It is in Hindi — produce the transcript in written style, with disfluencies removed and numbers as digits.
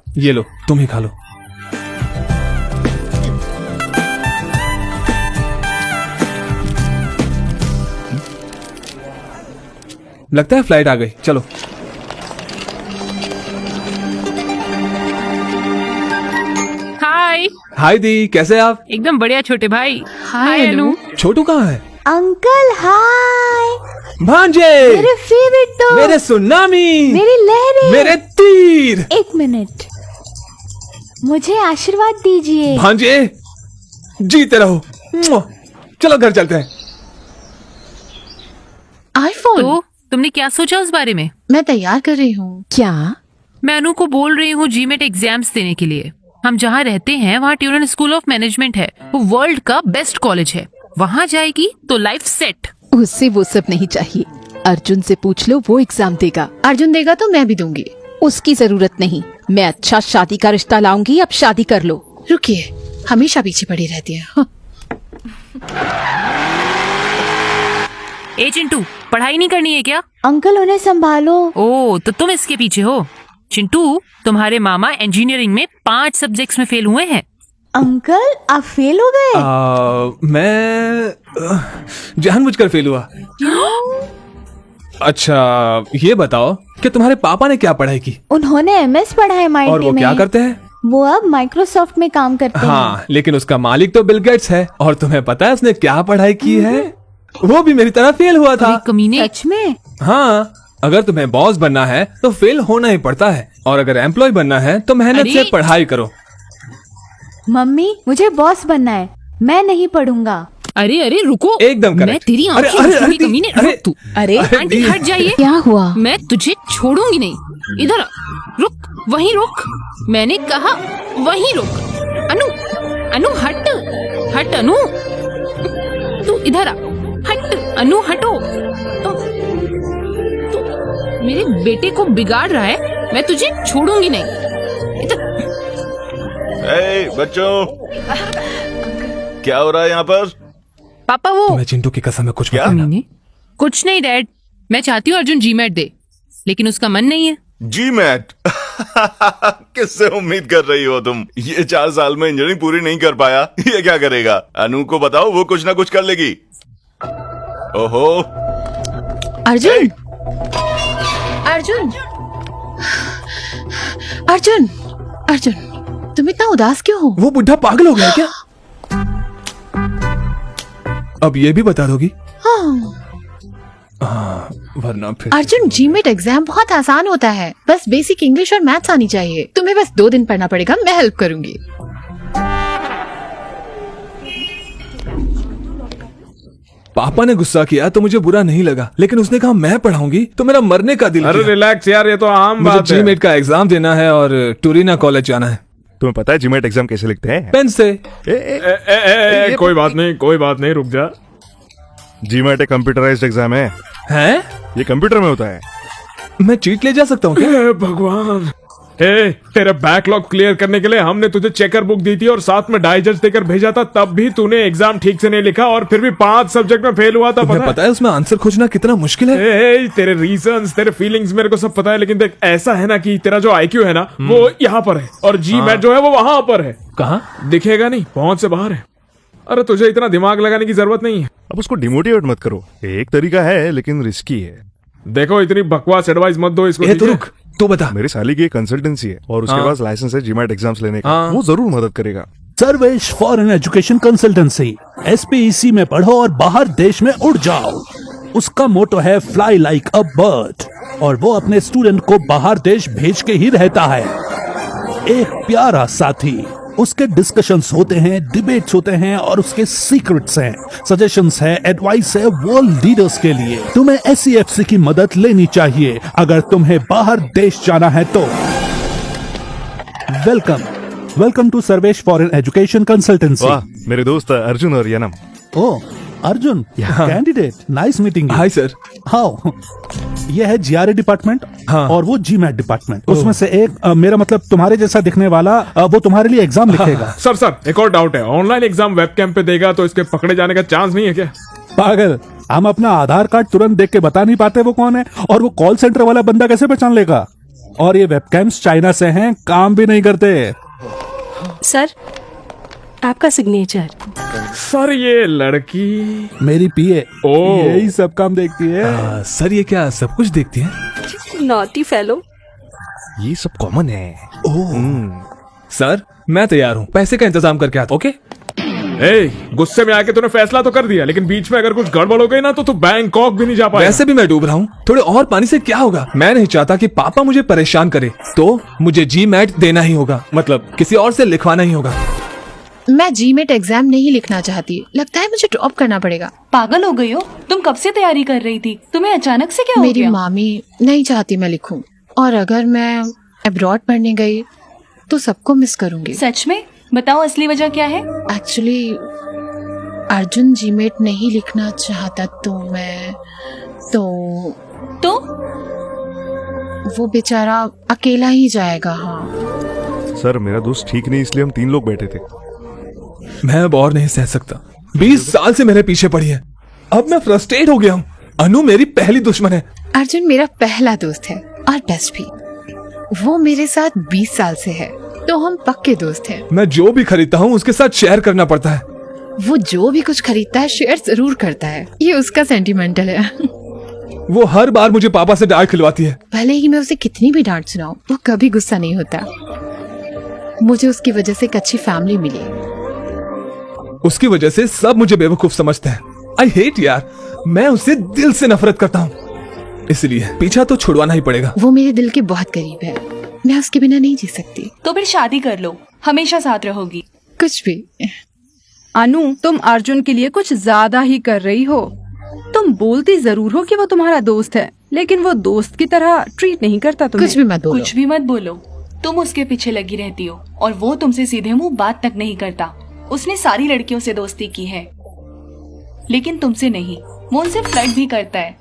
ये लो, तुम ही खा लो। लगता है फ्लाइट आ गई, चलो। हाय। हाय दी, कैसे आप? एकदम बढ़िया छोटे भाई। हाय अनु। छोटू कहाँ है? Uncle hi. भांजे, मेरे फेवरेट तो मेरे सुनामी, मेरी लहरें, मेरे तीर। एक मिनट, मुझे आशीर्वाद दीजिए। भांजे, जीते रहो। चलो घर चलते हैं। आईफोन? तो तुमने क्या सोचा उस बारे में? मैं तैयार कर रही हूँ। क्या? मैं अनु को बोल रही हूँ जीमेट एग्जाम्स देने के लिए। हम जहाँ रहते हैं वहाँ ट्यूरन स्कूल ऑफ मैनेजमेंट है, वो वर्ल्ड का बेस्ट कॉलेज है। वहाँ जाएगी तो लाइफ सेट। उससे वो सब नहीं चाहिए। अर्जुन से पूछ लो, वो एग्जाम देगा। अर्जुन देगा तो मैं भी दूंगी। उसकी जरूरत नहीं, मैं अच्छा शादी का रिश्ता लाऊंगी। अब शादी कर लो। रुकिए, हमेशा पीछे पड़ी रहती है। हाँ। ए चिंटू, पढ़ाई नहीं करनी है क्या? अंकल उन्हें संभालो। ओ, तो तुम इसके पीछे हो। चिंटू, तुम्हारे मामा इंजीनियरिंग में 5 सब्जेक्ट्स में फेल हुए हैं। अंकल आप फेल हो गए? मैं जानबूझकर फेल हुआ। अच्छा, ये बताओ कि तुम्हारे पापा ने क्या पढ़ाई की? उन्होंने एमएस पढ़ा है MIT में। और वो क्या करते हैं? वो अब माइक्रोसॉफ्ट में काम करते हैं। हाँ, लेकिन उसका मालिक तो बिल गेट्स है। और तुम्हें पता है उसने क्या पढ़ाई की है? वो भी मेरी तरह फेल हुआ था। अरे कमीने। सच में? हाँ, अगर तुम्हें बॉस बनना है तो फेल होना ही पड़ता है, और अगर एम्प्लॉय बनना है तो मेहनत से पढ़ाई करो। मम्मी, मुझे बॉस बनना है, मैं नहीं पढ़ूंगा। अरे अरे रुको, एकदम मैं करेक्ट। तेरी अरे, आंखें अरे, छूंगी अरे, कमीने। अरे, रुक तू। अरे आंटी हट जाइए। क्या हुआ? मैं तुझे छोड़ूंगी नहीं। इधर आ। रुक, वहीं रुक। मैंने कहा वहीं रुक। अनु, अनु हट, हट अनु। तू इधर आ। हट अनु, हटो। तू मेरे बेटे को बिगाड़ रहा है। मैं तुझे छोड़ूंगी नहीं। इधर। बच्चों, क्या हो रहा है यहाँ पर? पापा वो तुम्हें चिंटू की कसम है कुछ क्या? मत कहना। कमीने। कुछ नहीं डैड, मैं चाहती हूँ अर्जुन जीमेट दे, लेकिन उसका मन नहीं है। जी मैट। किससे उम्मीद कर रही हो तुम? ये 4 साल में इंजीनियरिंग पूरी नहीं कर पाया, ये क्या करेगा? अनु को बताओ, वो कुछ ना कुछ कर लेगी। ओहो अर्जुन, अर्जुन, अर्जुन, अर्जुन, तुम इतना उदास क्यों हो? वो बुढ़ा पागल हो गया क्या? अब ये भी बता दोगी? वरना फिर। अर्जुन, जीमेट एग्जाम बहुत आसान होता है, बस बेसिक इंग्लिश और मैथ्स आनी चाहिए। तुम्हें बस 2 दिन पढ़ना पड़ेगा, मैं हेल्प करूंगी। पापा ने गुस्सा किया तो मुझे बुरा नहीं लगा, लेकिन उसने कहा मैं पढ़ाऊंगी तो मेरा मरने का दिल अरे किया। रिलैक्स यार, ये तो आम मुझे बात है। जीमेट का एग्जाम देना है और टूरिना कॉलेज जाना है। तुम्हें पता है जीमेट एग्जाम कैसे लिखते हैं? पेन से। कोई बात नहीं, कोई बात नहीं, रुक जा। जीमेट एक कंप्यूटराइज्ड एग्जाम है। हैं? ये कंप्यूटर में होता है। मैं चीट ले जा सकता हूँ क्या? हे भगवान। हे, तेरा बैकलॉग क्लियर करने के लिए हमने तुझे चेकर बुक दी थी और साथ में डाइजेस्ट देकर भेजा था, तब भी तूने एग्जाम ठीक से नहीं लिखा और फिर भी 5 सब्जेक्ट में फेल हुआ था। तुम्हें पता है उसमें आंसर खोजना कितना मुश्किल है? हे, तेरे रीजंस, तेरे फीलिंग्स मेरे को सब पता है, लेकिन देख ऐसा है ना कि तेरा जो IQ है ना वो यहाँ पर है और जी मैट जो है वो वहां पर है। कहाँ? दिखेगा नहीं, पहुंच से बाहर है। अरे तुझे इतना दिमाग लगाने की जरूरत नहीं है। अब उसको डिमोटिवेट मत करो, एक तरीका है लेकिन रिस्की है। देखो इतनी बकवास एडवाइस मत दो इसको। ए, तो ठीक है? रुक, तो बता। मेरी साली की एक कंसल्टेंसी है और उसके हाँ। पास लाइसेंस है जीमेट एग्जाम्स लेने का। हाँ। वो जरूर मदद करेगा। Sarvesh foreign education consultancy, SPEC में पढ़ो और बाहर देश में उड़ जाओ। उसका मोटो है फ्लाई लाइक अ बर्ड, और वो अपने स्टूडेंट को बाहर देश भेज के ही रहता है। एक प्यारा साथी। उसके डिस्कशंस होते हैं, डिबेट्स होते हैं और उसके सीक्रेट्स हैं, सजेशंस है, एडवाइस है वर्ल्ड लीडर्स के लिए। तुम्हें SEFC की मदद लेनी चाहिए अगर तुम्हें बाहर देश जाना है तो। Welcome to Sarvesh foreign education consultancy. वाह, मेरे दोस्त अर्जुन और Yanam. Oh, Arjun, candidate, nice meeting. Hi sir. हाँ, ये है जीआरए डिपार्टमेंट हाँ। और वो जीमैट डिपार्टमेंट। उसमें से एक मेरा मतलब तुम्हारे जैसा दिखने वाला वो तुम्हारे लिए एग्जाम लिखेगा। सर एक और डाउट है, ऑनलाइन एग्जाम वेबकैम पे देगा तो इसके पकड़े जाने का चांस नहीं है क्या? पागल, हम अपना आधार कार्ड तुरंत देख के बता नहीं पाते वो कौन है, और वो कॉल सेंटर वाला बंदा कैसे पहचान लेगा? और ये वेबकैम्स चाइना से हैं, काम भी नहीं करते। सर, आपका सिग्नेचर। सर ये लड़की मेरी पीए ओह। यही सब काम देखती है। सर ये क्या सब कुछ देखती है? Naughty fellow. ये सब कॉमन है। सर मैं तैयार हूँ, पैसे का इंतजाम करके आता। ओके। गुस्से में आके तूने फैसला तो कर दिया, लेकिन बीच में अगर कुछ गड़बड़ हो गई ना तो तू बैंकॉक भी नहीं जा पाएगा। वैसे भी मैं डूब रहा हूँ, थोड़े और पानी से क्या होगा? मैं नहीं चाहता कि पापा मुझे परेशान करे, तो मुझे जीमैट देना ही होगा, मतलब किसी और से लिखवाना ही होगा। मैं जीमेट एग्जाम नहीं लिखना चाहती, लगता है मुझे ड्रॉप करना पड़ेगा। पागल हो गई हो? तुम कब से तैयारी कर रही थी, तुम्हें अचानक से क्या हो मेरी गया? मामी नहीं चाहती मैं लिखूं, और अगर मैं अब्रॉड पढ़ने गई तो सबको मिस करूंगी। सच में? बताओ असली वजह क्या है? एक्चुअली अर्जुन जीमेट नहीं लिखना चाहता, तो वो बेचारा अकेला ही जाएगा। हाँ सर, मेरा दोस्त ठीक नहीं, इसलिए हम 3 लोग बैठे थे। मैं अब और नहीं सह सकता। 20 साल से मेरे पीछे पड़ी है, अब मैं फ्रस्ट्रेट हो गया हूँ। अनु मेरी पहली दुश्मन है। अर्जुन मेरा पहला दोस्त है और बेस्ट भी। वो मेरे साथ 20 साल से है, तो हम पक्के दोस्त हैं। मैं जो भी खरीदता हूँ उसके साथ शेयर करना पड़ता है। वो जो भी कुछ खरीदता है शेयर जरूर करता है, ये उसका सेंटिमेंटल है। वो हर बार मुझे पापा से डांट खिलवाती है। भले ही मैं उसे कितनी भी डांट सुनाऊं, वो कभी गुस्सा नहीं होता। मुझे उसकी वजह से एक अच्छी फैमिली मिली। उसकी वजह से सब मुझे बेवकूफ समझते हैं। आई हेट यार, मैं उससे दिल से नफरत करता हूँ, इसलिए पीछा तो छुड़वाना ही पड़ेगा। वो मेरे दिल के बहुत करीब है, मैं उसके बिना नहीं जी सकती। तो फिर शादी कर लो, हमेशा साथ रहोगी। कुछ भी। अनु, तुम अर्जुन के लिए कुछ ज्यादा ही कर रही हो। तुम बोलती जरूर हो कि वो तुम्हारा दोस्त है, लेकिन वो दोस्त की तरह ट्रीट नहीं करता तुम्हें। कुछ भी मत बोलो। कुछ भी मत बोलो। तुम उसके पीछे लगी रहती हो और वो तुमसे सीधे मुंह बात तक नहीं करता। उसने सारी लड़कियों से दोस्ती की है, लेकिन तुमसे नहीं। वो उनसे फ्लर्ट भी करता है।